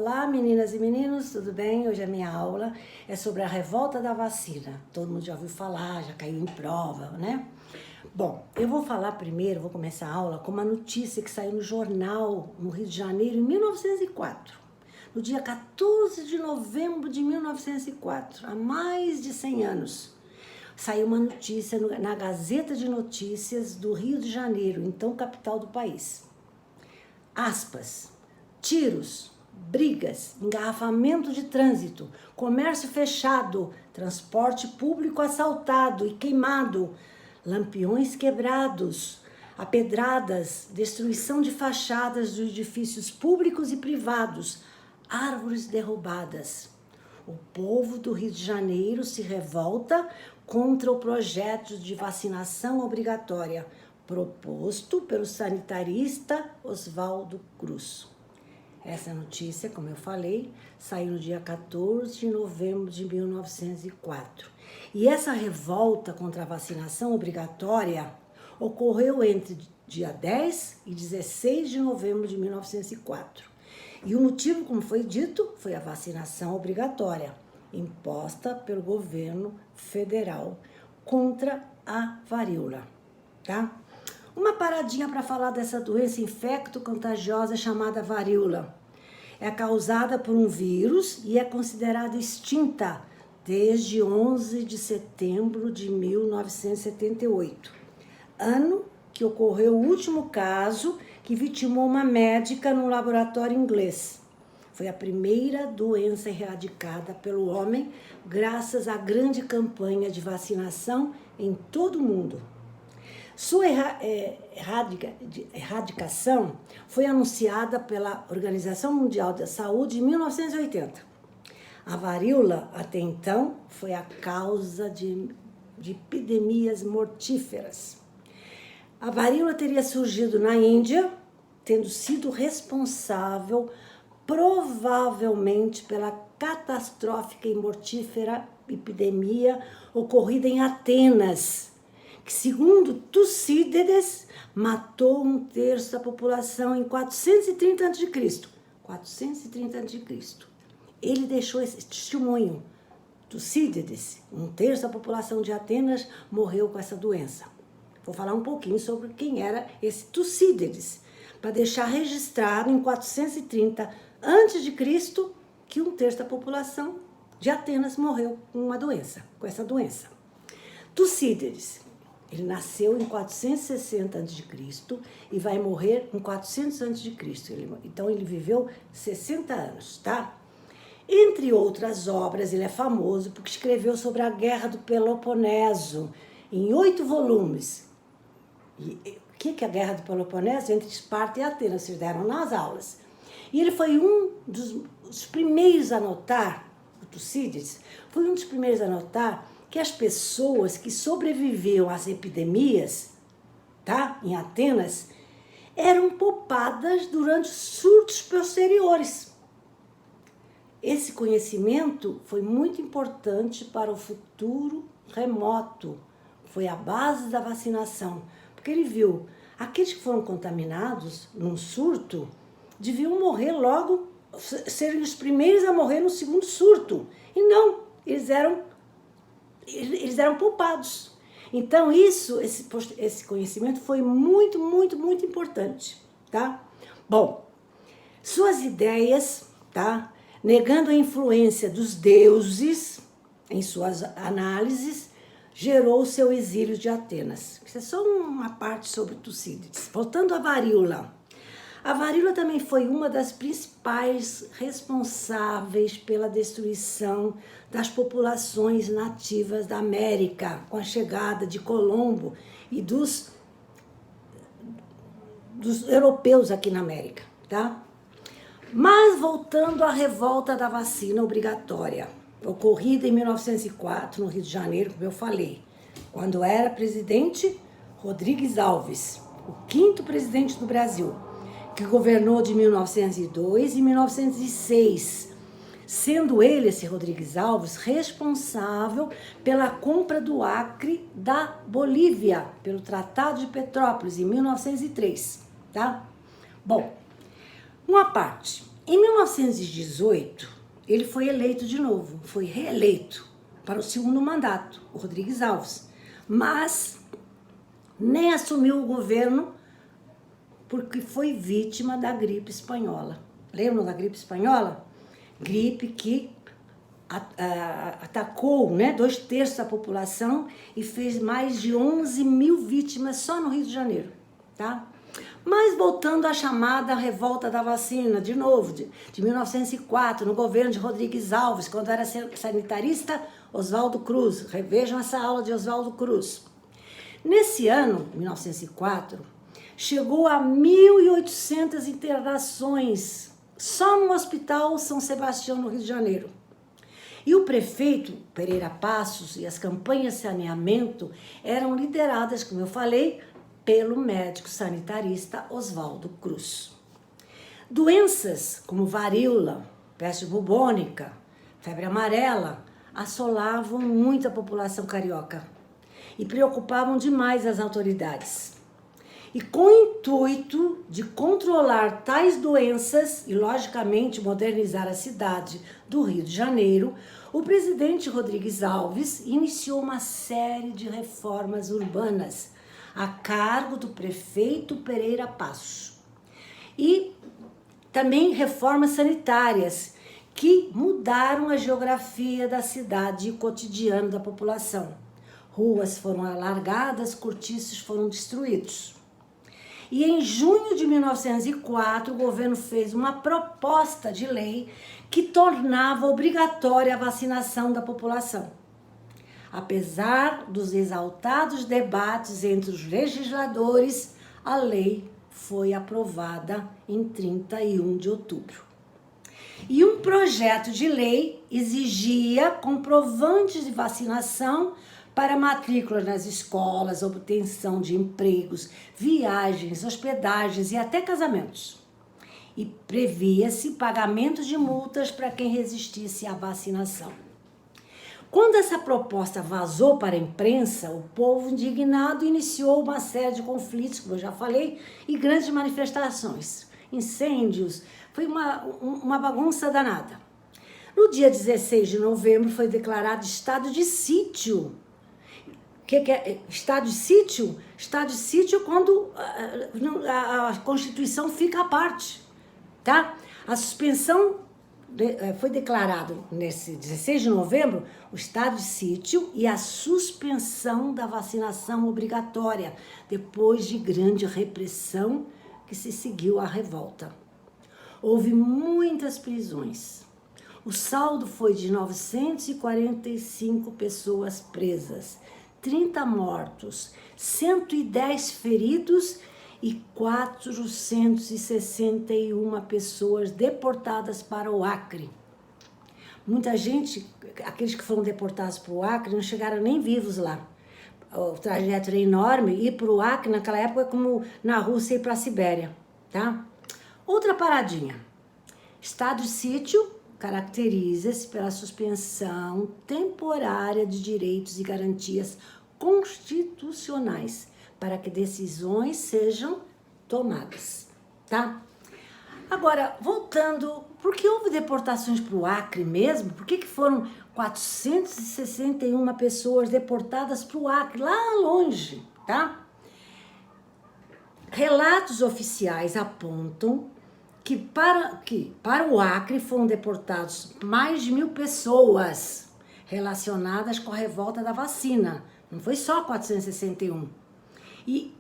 Olá meninas e meninos, tudo bem? Hoje a minha aula é sobre a revolta da vacina. Todo mundo já ouviu falar, já caiu em prova, né? Bom, eu vou falar primeiro, vou começar a aula com uma notícia que saiu no jornal no Rio de Janeiro em 1904. No dia 14 de novembro de 1904, há mais de 100 anos. Saiu uma notícia na Gazeta de Notícias do Rio de Janeiro, então capital do país. Aspas, tiros, brigas, engarrafamento de trânsito, comércio fechado, transporte público assaltado e queimado, lampiões quebrados, apedradas, destruição de fachadas de edifícios públicos e privados, árvores derrubadas. O povo do Rio de Janeiro se revolta contra o projeto de vacinação obrigatória proposto pelo sanitarista Oswaldo Cruz. Essa notícia, como eu falei, saiu no dia 14 de novembro de 1904. E essa revolta contra a vacinação obrigatória ocorreu entre dia 10 e 16 de novembro de 1904. E o motivo, como foi dito, foi a vacinação obrigatória, imposta pelo governo federal contra a varíola, tá? Uma paradinha para falar dessa doença infecto-contagiosa chamada varíola. É causada por um vírus e é considerada extinta desde 11 de setembro de 1978, ano que ocorreu o último caso que vitimou uma médica num laboratório inglês. Foi a primeira doença erradicada pelo homem graças à grande campanha de vacinação em todo o mundo. Sua erradicação foi anunciada pela Organização Mundial da Saúde em 1980. A varíola, até então, foi a causa de epidemias mortíferas. A varíola teria surgido na Índia, tendo sido responsável provavelmente pela catastrófica e mortífera epidemia ocorrida em Atenas, que, segundo Tucídides, matou 1/3 da população em 430 a.C. 430 a.C. Ele deixou esse testemunho. Tucídides, 1/3 da população de Atenas morreu com essa doença. Vou falar um pouquinho sobre quem era esse Tucídides, para deixar registrado em 430 a.C. que 1/3 da população de Atenas morreu com essa doença. Tucídides, ele nasceu em 460 a.C. e vai morrer em 400 a.C. Então ele viveu 60 anos, tá? Entre outras obras, ele é famoso porque escreveu sobre a Guerra do Peloponeso em 8 volumes. E o que é a Guerra do Peloponeso? Entre Esparta e Atenas, vocês deram nas aulas. E ele foi um dos primeiros a notar, o Tucídides, foi um dos primeiros a notar que as pessoas que sobreviviam às epidemias, tá, em Atenas, eram poupadas durante surtos posteriores. Esse conhecimento foi muito importante para o futuro remoto, foi a base da vacinação, porque ele viu, aqueles que foram contaminados num surto, deviam morrer logo, serem os primeiros a morrer no segundo surto, e não, eles eram poupados. Então esse conhecimento foi muito, muito, muito importante, tá? Bom, suas ideias, tá? Negando a influência dos deuses em suas análises, gerou seu exílio de Atenas. Isso é só uma parte sobre Tucídides. Voltando à varíola. A varíola também foi uma das principais responsáveis pela destruição das populações nativas da América, com a chegada de Colombo e dos europeus aqui na América, tá? Mas voltando à revolta da vacina obrigatória, ocorrida em 1904, no Rio de Janeiro, como eu falei, quando era presidente Rodrigues Alves, o 5º presidente do Brasil, que governou de 1902 e 1906, sendo ele, esse Rodrigues Alves, responsável pela compra do Acre da Bolívia, pelo Tratado de Petrópolis, em 1903, tá? Bom, uma parte. Em 1918, ele foi eleito de novo, foi reeleito para o segundo mandato, o Rodrigues Alves, mas nem assumiu o governo porque foi vítima da gripe espanhola. Lembram da gripe espanhola? Gripe que atacou, né, 2/3 da população e fez mais de 11 mil vítimas só no Rio de Janeiro, tá? Mas voltando à chamada revolta da vacina, de novo, de 1904, no governo de Rodrigues Alves, quando era sanitarista Oswaldo Cruz. Revejam essa aula de Oswaldo Cruz. Nesse ano, 1904, chegou a 1.800 internações só no Hospital São Sebastião, no Rio de Janeiro. E o prefeito Pereira Passos e as campanhas de saneamento eram lideradas, como eu falei, pelo médico sanitarista Oswaldo Cruz. Doenças como varíola, peste bubônica, febre amarela assolavam muito a população carioca e preocupavam demais as autoridades. E com o intuito de controlar tais doenças e, logicamente, modernizar a cidade do Rio de Janeiro, o presidente Rodrigues Alves iniciou uma série de reformas urbanas a cargo do prefeito Pereira Passos. E também reformas sanitárias que mudaram a geografia da cidade e o cotidiano da população. Ruas foram alargadas, cortiços foram destruídos. E em junho de 1904, o governo fez uma proposta de lei que tornava obrigatória a vacinação da população. Apesar dos exaltados debates entre os legisladores, a lei foi aprovada em 31 de outubro. E um projeto de lei exigia comprovantes de vacinação para matrícula nas escolas, obtenção de empregos, viagens, hospedagens e até casamentos. E previa-se pagamento de multas para quem resistisse à vacinação. Quando essa proposta vazou para a imprensa, o povo indignado iniciou uma série de conflitos, como eu já falei, e grandes manifestações, incêndios, foi uma bagunça danada. No dia 16 de novembro foi declarado estado de sítio. O que é estado de sítio? Estado de sítio quando a Constituição fica à parte, tá? A suspensão foi declarado nesse 16 de novembro o estado de sítio e a suspensão da vacinação obrigatória, depois de grande repressão que se seguiu à revolta. Houve muitas prisões. O saldo foi de 945 pessoas presas, 30 mortos, 110 feridos e 461 pessoas deportadas para o Acre. Muita gente, aqueles que foram deportados para o Acre, não chegaram nem vivos lá. O trajeto era enorme, ir para o Acre naquela época é como na Rússia ir para a Sibéria, tá? Outra paradinha. Estado de sítio caracteriza-se pela suspensão temporária de direitos e garantias constitucionais para que decisões sejam tomadas, tá? Agora, voltando, por que houve deportações para o Acre mesmo? Por que foram 461 pessoas deportadas para o Acre, lá longe, tá? Relatos oficiais apontam que para o Acre foram deportados mais de 1.000 pessoas relacionadas com a revolta da vacina. Não foi só 461. E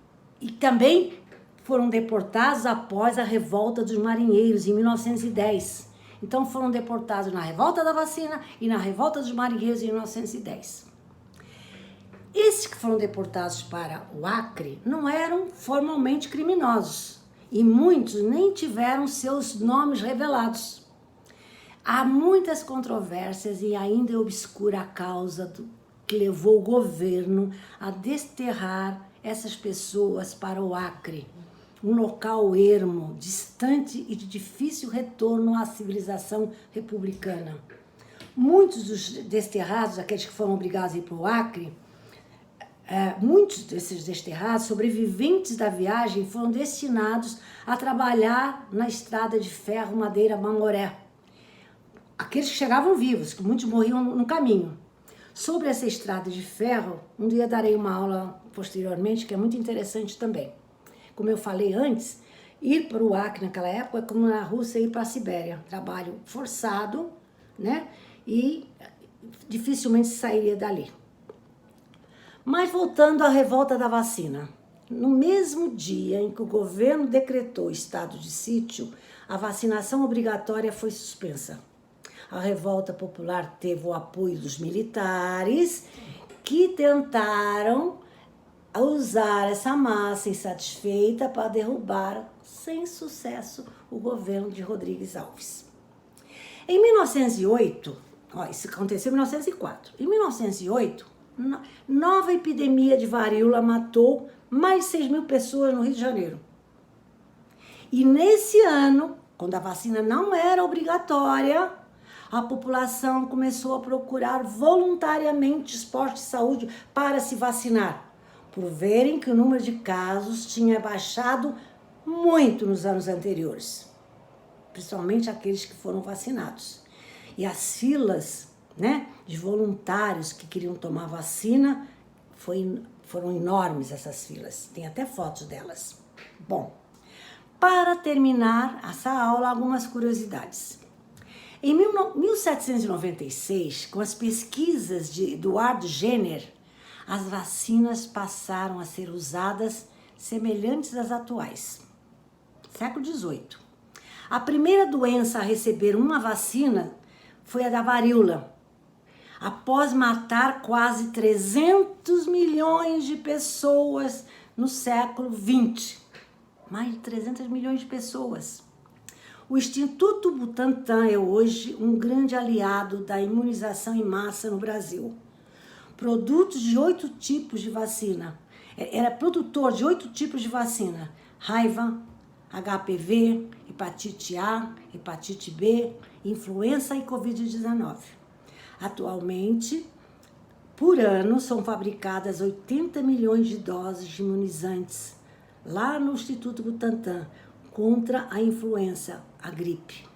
também foram deportados após a revolta dos marinheiros, em 1910. Então foram deportados na revolta da vacina e na revolta dos marinheiros, em 1910. Esses que foram deportados para o Acre não eram formalmente criminosos. E muitos nem tiveram seus nomes revelados. Há muitas controvérsias e ainda é obscura a causa que levou o governo a desterrar essas pessoas para o Acre, um local ermo, distante e de difícil retorno à civilização republicana. Muitos dos desterrados, aqueles que foram obrigados a ir para o Acre, muitos desses desterrados, sobreviventes da viagem, foram destinados a trabalhar na estrada de ferro Madeira Mamoré. Aqueles que chegavam vivos, que muitos morriam no caminho. Sobre essa estrada de ferro, um dia darei uma aula posteriormente, que é muito interessante também. Como eu falei antes, ir para o Acre naquela época é como na Rússia ir para a Sibéria. Trabalho forçado, né? E dificilmente sairia dali. Mas voltando à revolta da vacina. No mesmo dia em que o governo decretou estado de sítio, a vacinação obrigatória foi suspensa. A revolta popular teve o apoio dos militares, que tentaram usar essa massa insatisfeita para derrubar, sem sucesso, o governo de Rodrigues Alves. Em 1908, isso aconteceu em 1904. Em 1908, nova epidemia de varíola matou mais de 6 mil pessoas no Rio de Janeiro. E nesse ano, quando a vacina não era obrigatória, a população começou a procurar voluntariamente os postos de saúde para se vacinar, por verem que o número de casos tinha baixado muito nos anos anteriores, principalmente aqueles que foram vacinados. E as filas, né, de voluntários que queriam tomar vacina foram enormes, essas filas. Tem até fotos delas. Bom, para terminar essa aula, algumas curiosidades. Em 1796, com as pesquisas de Eduardo Jenner, as vacinas passaram a ser usadas semelhantes às atuais. Século XVIII. A primeira doença a receber uma vacina foi a da varíola, após matar quase 300 milhões de pessoas no século XX. Mais de 300 milhões de pessoas. O Instituto Butantan é hoje um grande aliado da imunização em massa no Brasil. Produtos de 8 tipos de vacina. Era produtor de 8 tipos de vacina. Raiva, HPV, hepatite A, hepatite B, influenza e Covid-19. Atualmente, por ano, são fabricadas 80 milhões de doses de imunizantes lá no Instituto Butantan contra a influenza, a gripe.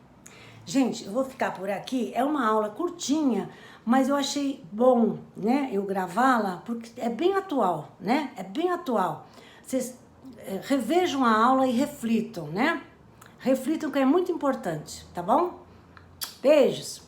Gente, eu vou ficar por aqui. É uma aula curtinha, mas eu achei bom, né, eu gravá-la, porque é bem atual, né? É bem atual. Vocês revejam a aula e reflitam, né? Reflitam, que é muito importante, tá bom? Beijos!